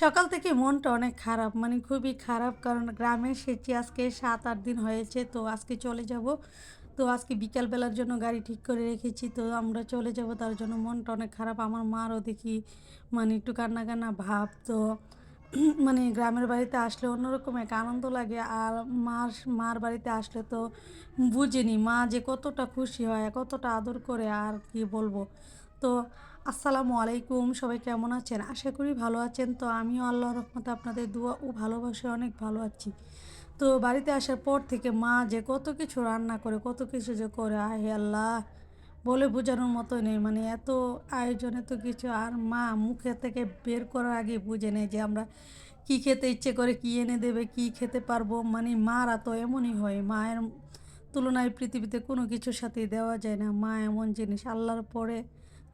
সকাল থেকে মনটা অনেক খারাপ, মানে খুবই খারাপ। কারণ গ্রামে এসেছি আজকে ৭-৮ দিন হয়েছে। তো আজকে চলে যাব। তো আজকে বিকালবেলার জন্য গাড়ি ঠিক করে রেখেছি। তো আমরা চলে যাব, তার জন্য মনটা অনেক খারাপ। আমার মারও দেখি মানে একটু কান্না, কান্না ভাব। তো মানে গ্রামের বাড়িতে আসলে অন্যরকম এক আনন্দ লাগে। আর মার বাড়িতে আসলে তো বুঝিনি মা যে কতটা খুশি হয়, কতটা আদর করে, আর কি বলবো। তো আসসালামু আলাইকুম, সবাই কেমন আছেন? আশা করি ভালো আছেন। তো আমিও আল্লাহর রহমতে আপনাদের দোয়া ও ভালোবাসায় অনেক ভালো আছি। তো বাড়িতে আসার পর থেকে মা যে কত কিছু রান্না করে, কত কিছু যে করে, আহে আল্লাহ! বলে বোঝানোর মতো নেই। মানে এত আয়োজন, এত কিছু। আর মা মুখে থেকে বের করার আগে বুঝে নেয় যে আমরা কী খেতে ইচ্ছে করে, কী এনে দেবে, কী খেতে পারবো। মানে মারা তো এমনই হয়। মায়ের তুলনায় পৃথিবীতে কোনো কিছুর সাথেই দেওয়া যায় না। মা এমন জিনিস, আল্লাহর পরে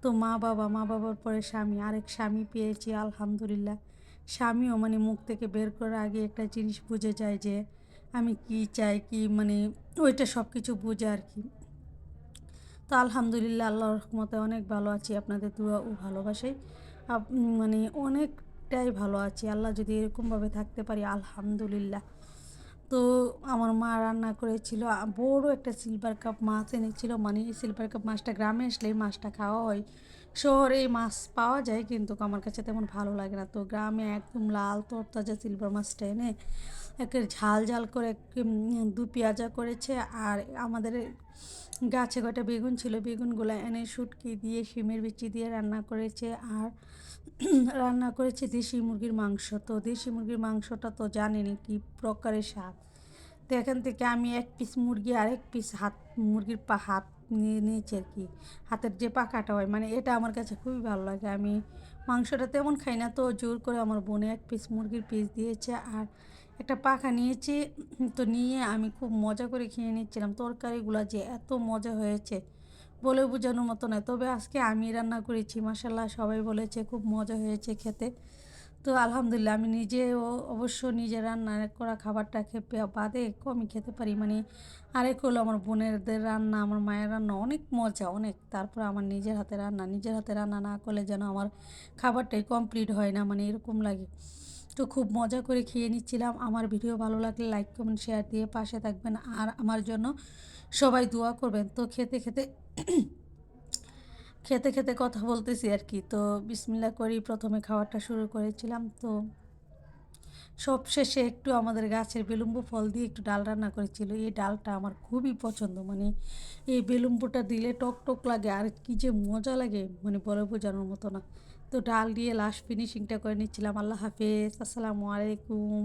তো মা-বাবা, মা-বাবার পরে স্বামী। আরেক স্বামী পেয়েছি আলহামদুলিল্লাহ। স্বামীও মানে মুখ থেকে বের করার আগে একটা জিনিস বুঝে যায় যে আমি কী চাই, কী মানে ওইটা সব কিছু বুঝে আর কি। তো আলহামদুলিল্লাহ আল্লাহর রহমতে অনেক ভালো আছি, আপনাদের দোয়া ও ভালোবাসায় মানে অনেকটাই ভালো আছি। আল্লাহ যদি এরকমভাবে থাকতে পারি আলহামদুলিল্লাহ। তো আমার মা রান্না করেছিল বড় একটা সিলভার কাপ মাছ এনেছিল। মানে এই সিলভার কাপ মাছটা গ্রামে আসলে এই মাছটা খাওয়া হয়। শহরে এই মাছ পাওয়া যায় কিন্তু আমার কাছে তেমন ভালো লাগে না। তো গ্রামে একদম লাল তরতাজা সিলভার মাছটা এনে একে ঝাল ঝাল করে দু পেঁয়াজা করেছে। আর আমাদের গাছে কয়টা বেগুন ছিল, বেগুনগুলো এনে শুটকি দিয়ে শিমের বিচি দিয়ে রান্না করেছে। আর রান্না করেছে দেশি মুরগির মাংস। তো দেশি মুরগির মাংসটা তো জানেনই কী প্রকারের স্বাদ। তো এখান থেকে আমি এক পিস মুরগি আর এক পিস মুরগির হাত নিয়ে নিয়েছি আর কি। হাতের যে পাখাটা হয়, মানে এটা আমার কাছে খুবই ভালো লাগে। আমি মাংসটা তেমন খাই না, তো জোর করে আমার বোনে এক পিস মুরগির পিস দিয়েছে আর একটা পাখা নিয়েছি। তো নিয়ে আমি খুব মজা করে খেয়ে নিচ্ছিলাম। তরকারিগুলো যে এত মজা হয়েছে বলে বোঝানোর মতো নয়। তবে আজকে আমি রান্না করেছি, মাশাল্লাহ সবাই বলেছে খুব মজা হয়েছে খেতে। তো আলহামদুলিল্লাহ আমি নিজেও অবশ্য নিজে রান্না করা খাবারটা বাদে কমই খেতে পারি। মানে আরেক হলো আমার বোনেরদের রান্না, আমার মায়ের রান্না অনেক মজা, অনেক। তারপর আমার নিজের হাতে রান্না, নিজের হাতে রান্না না করলে যেন আমার খাবারটাই কমপ্লিট হয় না, মানে এরকম লাগে। তো খুব মজা করে খেয়ে নিচ্ছিলাম। আমার ভিডিও ভালো লাগলে লাইক কমেন্ট শেয়ার দিয়ে পাশে থাকবেন, আর আমার জন্য সবাই দোয়া করবেন। তো খেতে খেতে খেতে খেতে কথা বলতেছি আর কি। তো বিসমিল্লাহ করেই প্রথমে খাওয়াটা শুরু করেছিলাম। তো সবশেষে একটু আমাদের গাছের বেলুম্বু ফল দিয়ে একটু ডাল রান্না করেছিল। এই ডালটা আমার খুবই পছন্দ। মানে এই বেলুম্বুটা দিলে টক টক লাগে আর কী যে মজা লাগে, মানে বলে বোঝানোর মতো না। তো ডাল দিয়ে লাস্ট ফিনিশিংটা করে নিচ্ছিলাম। আল্লাহ হাফেজ, আসসালামু আলাইকুম।